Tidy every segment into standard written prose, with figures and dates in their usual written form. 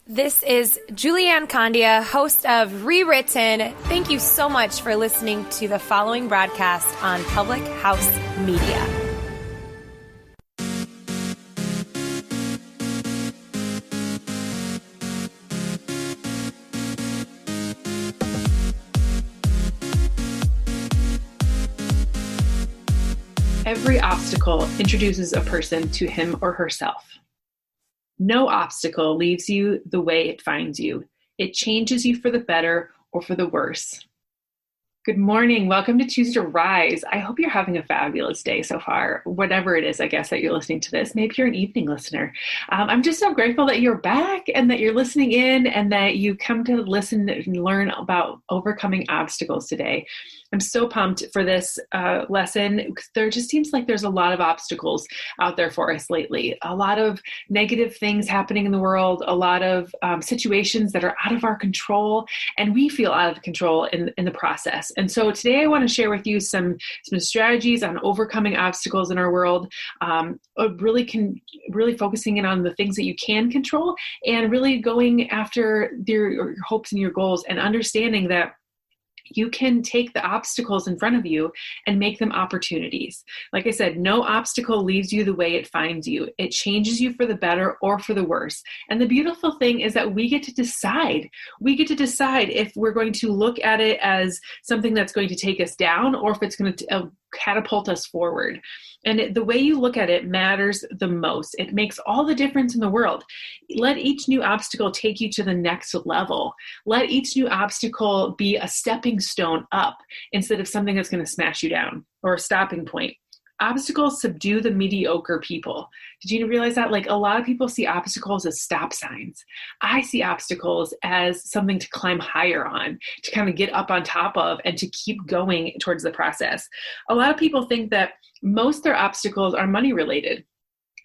This is Julianne Condia, host of Rewritten. Thank you so much for listening to the following broadcast on Public House Media. Every obstacle introduces a person to him or herself. No obstacle leaves you the way it finds you. It changes you for the better or for the worse. Good morning. Welcome to Choose to Rise. I hope you're having a fabulous day so far, whatever it is, I guess, that you're listening to this. Maybe you're an evening listener. I'm just so grateful that you're back and that you're listening in and that you come to listen and learn about overcoming obstacles today. I'm so pumped for this lesson because there just seems like there's a lot of obstacles out there for us lately. A lot of negative things happening in the world, a lot of situations that are out of our control, and we feel out of control in the process. And so today I want to share with you some strategies on overcoming obstacles in our world, really focusing in on the things that you can control and really going after your hopes and your goals and understanding that you can take the obstacles in front of you and make them opportunities. Like I said, no obstacle leaves you the way it finds you. It changes you for the better or for the worse. And the beautiful thing is that we get to decide. We get to decide if we're going to look at it as something that's going to take us down or if it's going to catapult us forward. And the way you look at it matters the most. It makes all the difference in the world. Let each new obstacle take you to the next level. Let each new obstacle be a stepping stone up instead of something that's going to smash you down or a stopping point. Obstacles subdue the mediocre people. Did you realize that? Like, a lot of people see obstacles as stop signs. I see obstacles as something to climb higher on, to kind of get up on top of and to keep going towards the process. A lot of people think that most of their obstacles are money related,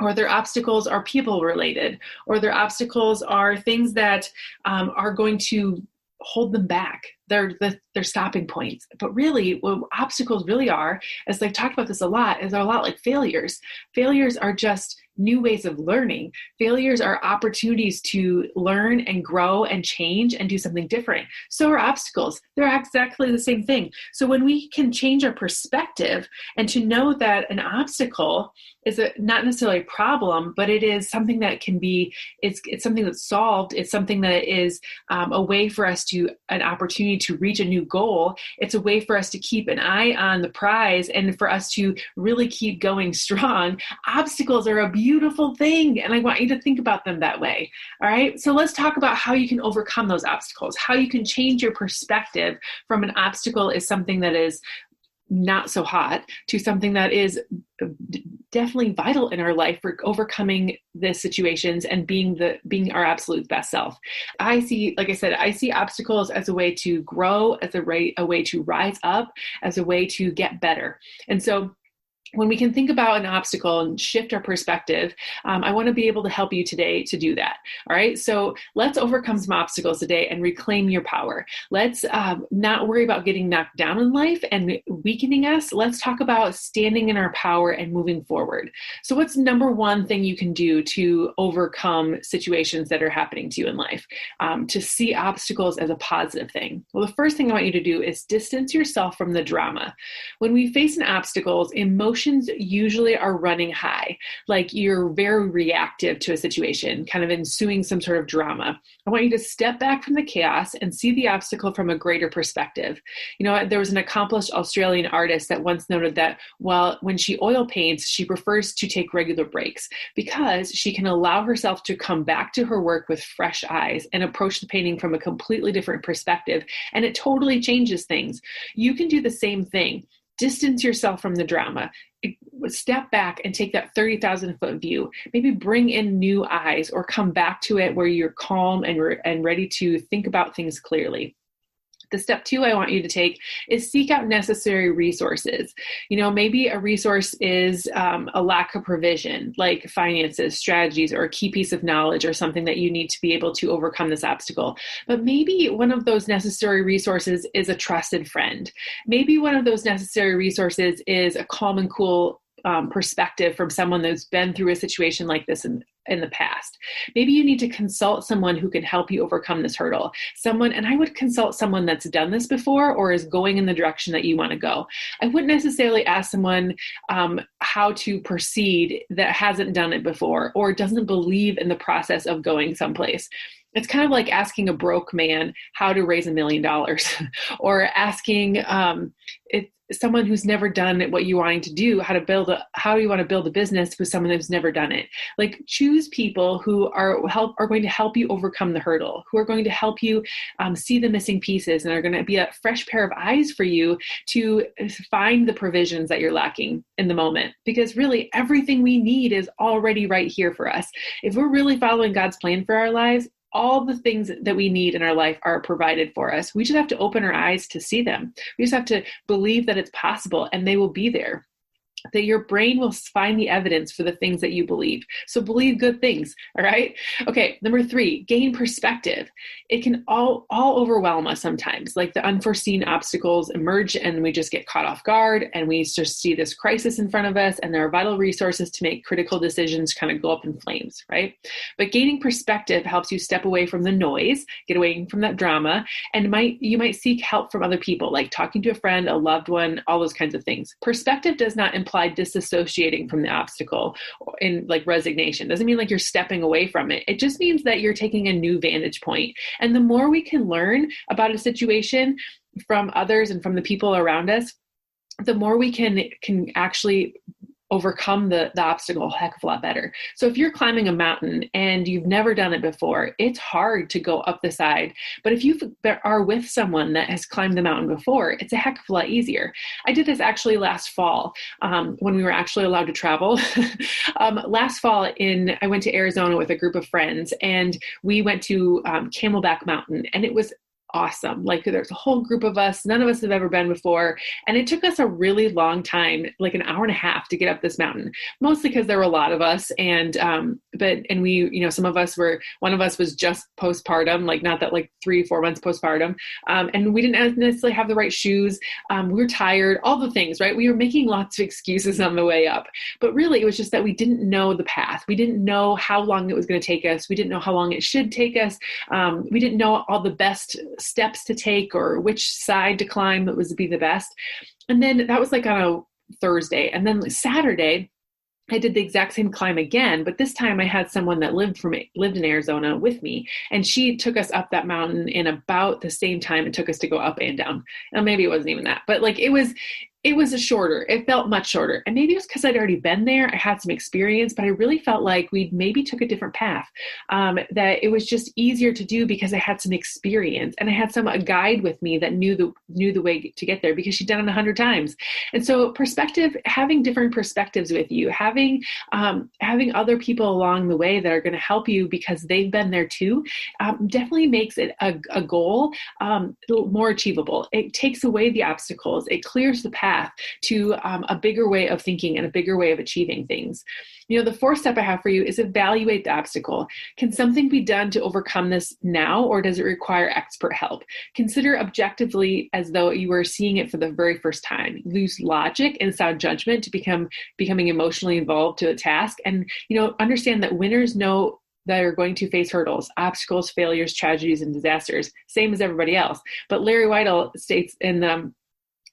or their obstacles are people related, or their obstacles are things that are going to hold them back. They're stopping points. But really, what obstacles really are, as they've talked about this a lot, is they're a lot like failures. Failures are just new ways of learning. Failures are opportunities to learn and grow and change and do something different. So are obstacles. They're exactly the same thing. So when we can change our perspective and to know that an obstacle is not necessarily a problem, but it is something that can be, it's something that's solved. It's something that is a way for us an opportunity to reach a new goal. It's a way for us to keep an eye on the prize and for us to really keep going strong. Obstacles are a beautiful thing, and I want you to think about them that way. All right, so let's talk about how you can overcome those obstacles, how you can change your perspective from an obstacle is something that is not so hot to something that is definitely vital in our life for overcoming the situations and being our absolute best self. I see obstacles as a way to grow, as a way to rise up, as a way to get better. And so when we can think about an obstacle and shift our perspective, I want to be able to help you today to do that. All right. So let's overcome some obstacles today and reclaim your power. Let's not worry about getting knocked down in life and weakening us. Let's talk about standing in our power and moving forward. So what's number one thing you can do to overcome situations that are happening to you in life, to see obstacles as a positive thing? Well, the first thing I want you to do is distance yourself from the drama. When we face an obstacles, emotions usually are running high, like you're very reactive to a situation, kind of ensuing some sort of drama. I want you to step back from the chaos and see the obstacle from a greater perspective. You know, there was an accomplished Australian artist that once noted that when she oil paints, she prefers to take regular breaks because she can allow herself to come back to her work with fresh eyes and approach the painting from a completely different perspective. And it totally changes things. You can do the same thing. Distance yourself from the drama. Step back and take that 30,000 foot view. Maybe bring in new eyes or come back to it where you're calm and ready to think about things clearly. The step 2 I want you to take is seek out necessary resources. You know, maybe a resource is a lack of provision, like finances, strategies, or a key piece of knowledge or something that you need to be able to overcome this obstacle. But maybe one of those necessary resources is a trusted friend. Maybe one of those necessary resources is a calm and cool perspective from someone that's been through a situation like this in the past. Maybe you need to consult someone who can help you overcome this hurdle. And I would consult someone that's done this before or is going in the direction that you want to go. I wouldn't necessarily ask someone how to proceed that hasn't done it before or doesn't believe in the process of going someplace. It's kind of like asking a broke man how to raise $1 million or asking someone who's never done what you're wanting to do, how do you want to build a business with someone who's never done it. Like, choose people who are going to help you overcome the hurdle, who are going to help you see the missing pieces and are going to be a fresh pair of eyes for you to find the provisions that you're lacking in the moment. Because really everything we need is already right here for us. If we're really following God's plan for our lives, all the things that we need in our life are provided for us. We just have to open our eyes to see them. We just have to believe that it's possible and they will be there. That your brain will find the evidence for the things that you believe. So believe good things. All right. Okay. Number 3, gain perspective. It can all overwhelm us sometimes. Like, the unforeseen obstacles emerge and we just get caught off guard and we just see this crisis in front of us and there are vital resources to make critical decisions kind of go up in flames. Right. But gaining perspective helps you step away from the noise, get away from that drama, and you might seek help from other people, like talking to a friend, a loved one, all those kinds of things. Perspective does not imply disassociating from the obstacle in like resignation. Doesn't mean like you're stepping away from it. It just means that you're taking a new vantage point. And the more we can learn about a situation from others and from the people around us, the more we can actually overcome the obstacle a heck of a lot better. So if you're climbing a mountain and you've never done it before, it's hard to go up the side. But if you are with someone that has climbed the mountain before, it's a heck of a lot easier. I did this actually last fall when we were actually allowed to travel. Last fall I went to Arizona with a group of friends and we went to Camelback Mountain, and it was awesome. Like, there's a whole group of us, none of us have ever been before. And it took us a really long time, like an hour and a half to get up this mountain, mostly because there were a lot of us. And we, one of us was just postpartum, like not that like 3-4 months postpartum. And we didn't necessarily have the right shoes. We were tired, all the things, right? We were making lots of excuses on the way up, but really it was just that we didn't know the path. We didn't know how long it was going to take us. We didn't know how long it should take us. We didn't know all the best steps to take or which side to climb that was to be the best. And then that was like on a Thursday. And then Saturday, I did the exact same climb again, but this time I had someone that lived in Arizona with me, and she took us up that mountain in about the same time it took us to go up and down. And maybe it wasn't even that, but like it was it felt much shorter. And maybe it was because I'd already been there. I had some experience, but I really felt like we maybe took a different path, that it was just easier to do because I had some experience and I had a guide with me that knew the way to get there because she'd done it 100 times. And so having different perspectives with you, having other people along the way that are going to help you because they've been there too, definitely makes it a goal more achievable. It takes away the obstacles. It clears the path to a bigger way of thinking and a bigger way of achieving things. The 4th step I have for you is evaluate the obstacle. Can something be done to overcome this now, or does it require expert help? Consider objectively as though you were seeing it for the very first time. Use logic and sound judgment to becoming emotionally involved to a task. And, understand that winners know that are going to face hurdles, obstacles, failures, tragedies, and disasters, same as everybody else. But Larry Weidel states in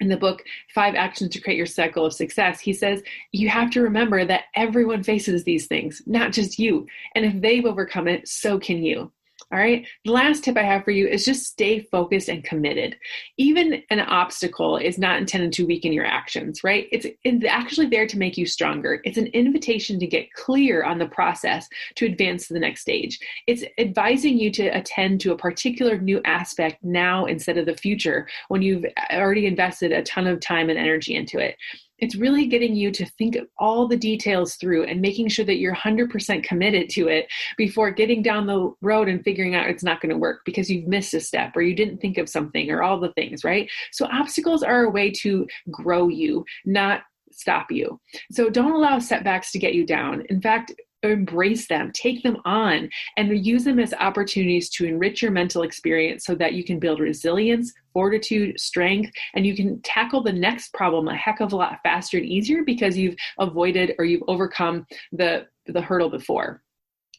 the book, 5 Actions to Create Your Cycle of Success, he says, you have to remember that everyone faces these things, not just you. And if they've overcome it, so can you. All right. The last tip I have for you is just stay focused and committed. Even an obstacle is not intended to weaken your actions, right? It's actually there to make you stronger. It's an invitation to get clear on the process to advance to the next stage. It's advising you to attend to a particular new aspect now instead of the future when you've already invested a ton of time and energy into it. It's really getting you to think of all the details through and making sure that you're 100% committed to it before getting down the road and figuring out it's not going to work because you've missed a step or you didn't think of something or all the things, right? So obstacles are a way to grow you, not stop you. So don't allow setbacks to get you down. In fact, but embrace them, take them on, and use them as opportunities to enrich your mental experience so that you can build resilience, fortitude, strength, and you can tackle the next problem a heck of a lot faster and easier because you've avoided or you've overcome the hurdle before.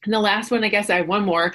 And the last one, I guess I have one more,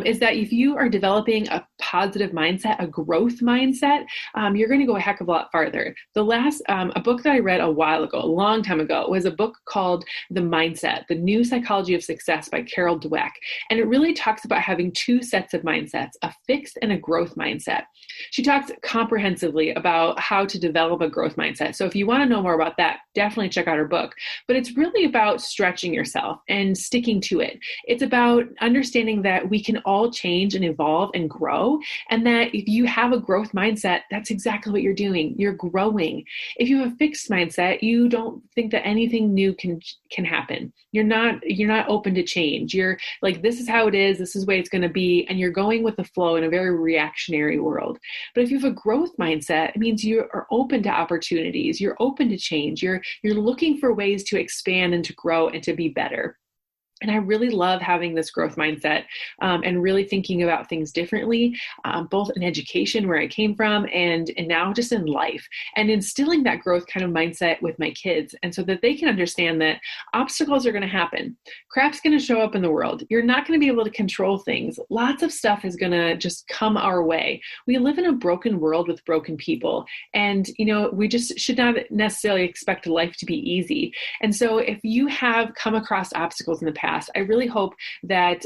is that if you are developing a positive mindset, a growth mindset, you're going to go a heck of a lot farther. The last, a book that I read a while ago, a long time ago, was a book called The Mindset, The New Psychology of Success by Carol Dweck. And it really talks about having two sets of mindsets, a fixed and a growth mindset. She talks comprehensively about how to develop a growth mindset. So if you want to know more about that, definitely check out her book. But it's really about stretching yourself and sticking to it. It's about understanding that we can all change and evolve and grow, and that if you have a growth mindset, that's exactly what you're doing. You're growing. If you have a fixed mindset, you don't think that anything new can happen. You're not open to change. You're like, this is how it is. This is the way it's going to be, and you're going with the flow in a very reactionary world. But if you have a growth mindset, it means you are open to opportunities. You're open to change. You're looking for ways to expand and to grow and to be better. And I really love having this growth mindset and really thinking about things differently, both in education, where I came from, and now just in life, and instilling that growth kind of mindset with my kids. And so that they can understand that obstacles are going to happen. Crap's going to show up in the world. You're not going to be able to control things. Lots of stuff is going to just come our way. We live in a broken world with broken people. And, we just should not necessarily expect life to be easy. And so if you have come across obstacles in the past, I really hope that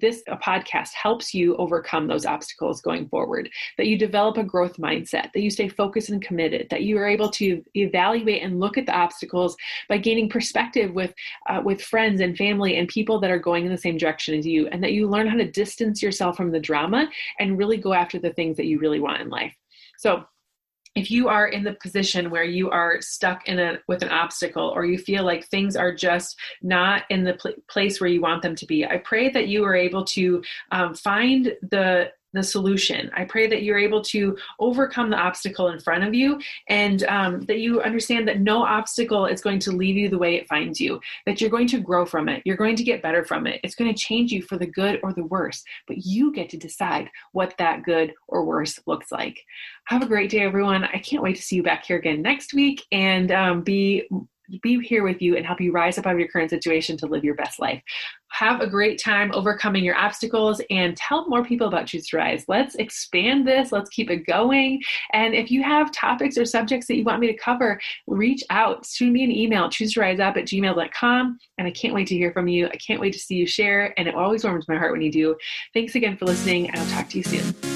this podcast helps you overcome those obstacles going forward, that you develop a growth mindset, that you stay focused and committed, that you are able to evaluate and look at the obstacles by gaining perspective with friends and family and people that are going in the same direction as you, and that you learn how to distance yourself from the drama and really go after the things that you really want in life. So if you are in the position where you are stuck with an obstacle, or you feel like things are just not in the place where you want them to be, I pray that you are able to find the solution. I pray that you're able to overcome the obstacle in front of you, and that you understand that no obstacle is going to leave you the way it finds you, that you're going to grow from it. You're going to get better from it. It's going to change you for the good or the worse, but you get to decide what that good or worse looks like. Have a great day, everyone. I can't wait to see you back here again next week and be here with you and help you rise up out of your current situation to live your best life. Have a great time overcoming your obstacles, and tell more people about Choose to Rise. Let's expand this. Let's keep it going. And if you have topics or subjects that you want me to cover, reach out. Shoot me an email, choosetoriseup@gmail.com. And I can't wait to hear from you. I can't wait to see you share. And it always warms my heart when you do. Thanks again for listening, and I'll talk to you soon.